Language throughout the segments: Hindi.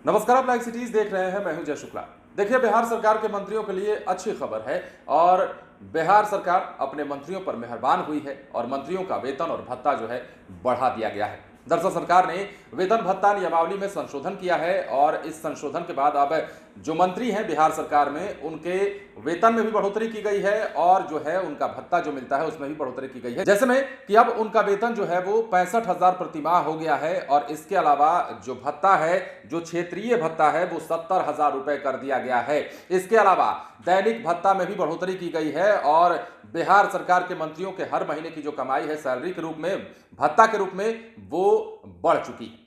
नमस्कार, आप लाइव सिटीज देख रहे हैं। मैं हूं जय शुक्ला। देखिए, बिहार सरकार के मंत्रियों के लिए अच्छी खबर है और बिहार सरकार अपने मंत्रियों पर मेहरबान हुई है और मंत्रियों का वेतन और भत्ता जो है बढ़ा दिया गया है। दरअसल सरकार ने वेतन भत्ता नियमावली में संशोधन किया है और इस संशोधन के बाद अब जो मंत्री हैं बिहार सरकार में, उनके वेतन में भी बढ़ोतरी की गई है और जो है उनका भत्ता जो मिलता है उसमें भी बढ़ोतरी की गई है। जैसे में कि अब उनका वेतन जो है वो 65,000 प्रति माह हो गया है और इसके अलावा जो भत्ता है, जो क्षेत्रीय भत्ता है, वो 70,000 रुपए कर दिया गया है। इसके अलावा दैनिक भत्ता में भी बढ़ोतरी की गई है और बिहार सरकार के मंत्रियों के हर महीने की जो कमाई है सैलरी के रूप में, भत्ता के रूप में, वो बढ़ चुकी है।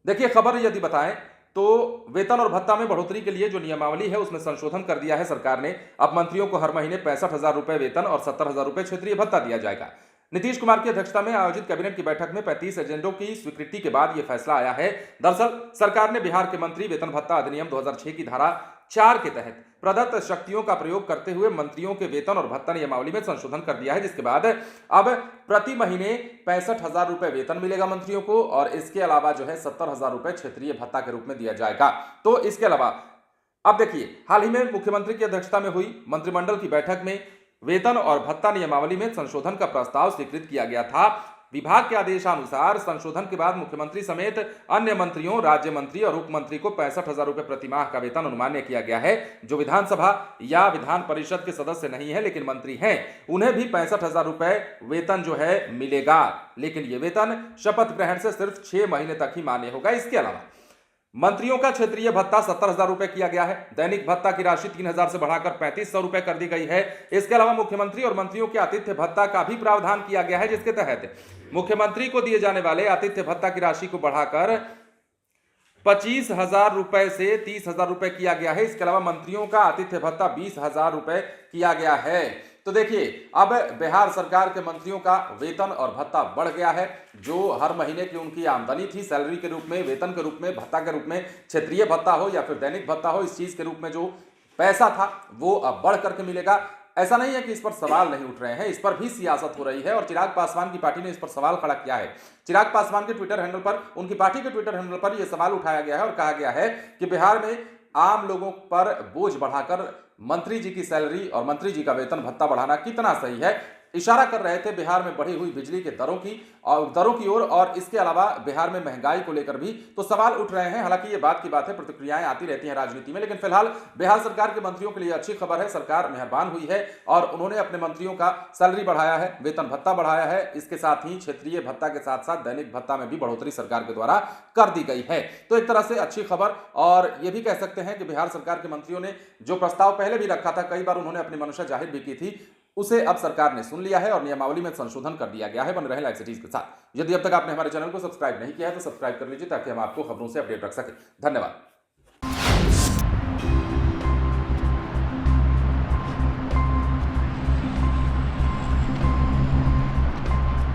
देखिए, खबर यदि बताएं तो वेतन और भत्ता में बढ़ोतरी के लिए जो नियमावली है उसमें संशोधन कर दिया है सरकार ने। अब मंत्रियों को हर महीने 65,000 रुपए वेतन और 70,000 रुपए क्षेत्रीय भत्ता दिया जाएगा। नीतीश कुमार की अध्यक्षता में आयोजित कैबिनेट की बैठक में 35 एजेंडों की स्वीकृति के बाद यह फैसला आया है। दरअसल सरकार ने बिहार के मंत्री वेतन भत्ता अधिनियम 2006 की धारा 4 के तहत प्रदत्त शक्तियों का प्रयोग करते हुए मंत्रियों के वेतन और भत्ता नियमावली में संशोधन कर दिया है, जिसके बाद अब प्रति महीने 65,000 रुपए वेतन मिलेगा मंत्रियों को और इसके अलावा जो है 70,000 रुपए क्षेत्रीय भत्ता के रूप में दिया जाएगा। तो इसके अलावा अब देखिए, हाल ही में मुख्यमंत्री की अध्यक्षता में हुई मंत्रिमंडल की बैठक में वेतन और भत्ता नियमावली में संशोधन का प्रस्ताव स्वीकृत किया गया था। विभाग के आदेशानुसार संशोधन के बाद मुख्यमंत्री समेत अन्य मंत्रियों, राज्य मंत्री और उप मंत्री को 65,000 रुपए प्रति माह का वेतन अनुमान्य किया गया है। जो विधानसभा या विधान परिषद के सदस्य नहीं है लेकिन मंत्री हैं, उन्हें भी 65,000 रुपए वेतन जो है मिलेगा, लेकिन यह वेतन शपथ ग्रहण से सिर्फ 6 महीने तक ही मान्य होगा। इसके अलावा मंत्रियों का क्षेत्रीय भत्ता 70,000 रुपए किया गया है। दैनिक भत्ता की राशि 3,000 से बढ़ाकर 3,500 रुपए कर दी गई है। इसके अलावा मुख्यमंत्री और मंत्रियों के आतिथ्य भत्ता का भी प्रावधान किया गया है, जिसके तहत मुख्यमंत्री को दिए जाने वाले आतिथ्य भत्ता की राशि को बढ़ाकर 25,000 रुपए से 30,000 रुपए किया गया है। इसके अलावा मंत्रियों का आतिथ्य भत्ता 20,000 रुपए किया गया है। तो देखिए, अब बिहार सरकार के मंत्रियों का वेतन और भत्ता बढ़ गया है। जो हर महीने की उनकी आमदनी थी सैलरी के रूप में, वेतन के रूप में, भत्ता के रूप में, क्षेत्रीय भत्ता हो या फिर दैनिक भत्ता हो, इस चीज के रूप में जो पैसा था वो अब बढ़ करके मिलेगा। ऐसा नहीं है कि इस पर सवाल नहीं उठ रहे हैं, इस पर भी सियासत हो रही है और चिराग पासवान की पार्टी ने इस पर सवाल खड़ा किया है। चिराग पासवान के ट्विटर हैंडल पर, उनकी पार्टी के ट्विटर हैंडल पर यह सवाल उठाया गया है और कहा गया है कि बिहार में आम लोगों पर बोझ बढ़ाकर मंत्री जी की सैलरी और मंत्री जी का वेतन भत्ता बढ़ाना कितना सही है। इशारा कर रहे थे बिहार में बढ़ी हुई बिजली के दरों की ओर और इसके अलावा बिहार में महंगाई को लेकर भी तो सवाल उठ रहे हैं। हालांकि ये बात की बात है, प्रतिक्रियाएं आती रहती हैं राजनीति में, लेकिन फिलहाल बिहार सरकार के मंत्रियों के लिए अच्छी खबर है। सरकार मेहरबान हुई है और उन्होंने अपने मंत्रियों का सैलरी बढ़ाया है, वेतन भत्ता बढ़ाया है। इसके साथ ही क्षेत्रीय भत्ता के साथ साथ दैनिक भत्ता में भी बढ़ोतरी सरकार के द्वारा कर दी गई है। तो एक तरह से अच्छी खबर, और यह भी कह सकते हैं कि बिहार सरकार के मंत्रियों ने जो प्रस्ताव पहले भी रखा था, कई बार उन्होंने अपनी मंशा जाहिर भी की थी, उसे अब सरकार ने सुन लिया है और नियमावली में संशोधन कर दिया गया है। बन रहे लाइव सिटीज के साथ। यदि अब तक आपने हमारे चैनल को सब्सक्राइब नहीं किया है तो सब्सक्राइब कर लीजिए ताकि हम आपको खबरों से अपडेट रख सकें। धन्यवाद।